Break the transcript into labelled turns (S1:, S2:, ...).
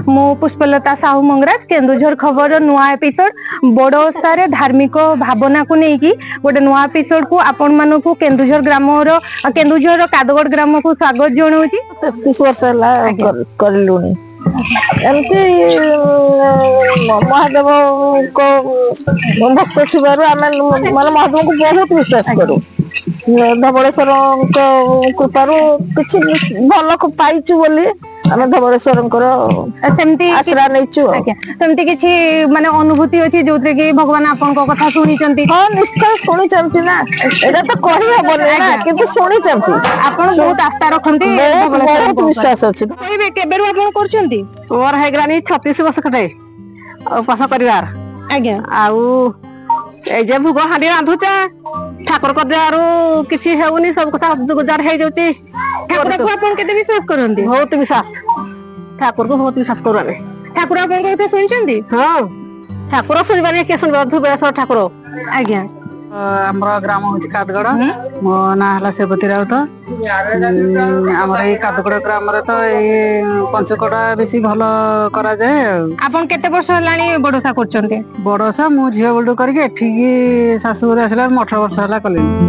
S1: मु पुष्पलता साहू मंगराज केन्दुझर खबर नुआ एपिसोड बड़ ओषार धार्मिक भावना को लेकिन गोटे नुआ एपिसोड को आपण मानकु केन्दुझर ग्राम केन्दुझर कादगड़ ग्राम को स्वागत जनाऊँगी।
S2: 33 वर्ष करलुनी एमती महादेव को भक्त थी माने महादेव को बहुत विश्वास करूँ धवलेश्वर कृपारू किसी भल पाइचु बोली आम धवलेश्वर आश्रा नहीं
S1: किसी माने अनुभूति अच्छी जो कि भगवान आपन कथा शुणी
S2: हाँ निश्चय शुणी ना एटा तो कही हबनी ना किंतु शुणी
S1: आपन बहुत आस्था रखंती
S2: बहुत विश्वास अछि
S1: कहबे केबेरु आपन करछंती
S2: मोर हेगलानी 36 वर्ष खटे उपास परिवार
S1: आज्ञा
S2: आउ ए जे भोग हांडी रांधुचा ठाकुर को द्वारू किछि हेउनी सब कथा गुजार हे जाउची
S1: ठाकुर को आपन केते विश्वास करंती
S2: बहुत विश्वास ठाकुर को बहुत विश्वास करू आमे
S1: ठाकुर आपन के कथा सुनछंती
S2: हां ठाकुर सुनबानी के सुनबा धुबेश्वर ठाकुर
S1: आज्ञा
S2: हमर ग्राम होची कादगड़ मो ना हला सेवती राउत हमर ए कादगड़ ग्राम रे तो ए पंचकड़ा बेसी भलो करा जाय
S1: आपन केते वर्ष हलानी बडोसा करछंती
S2: बडोसा मु झियो बडो करके एठी सासुर आसला 18 वर्ष हला कले।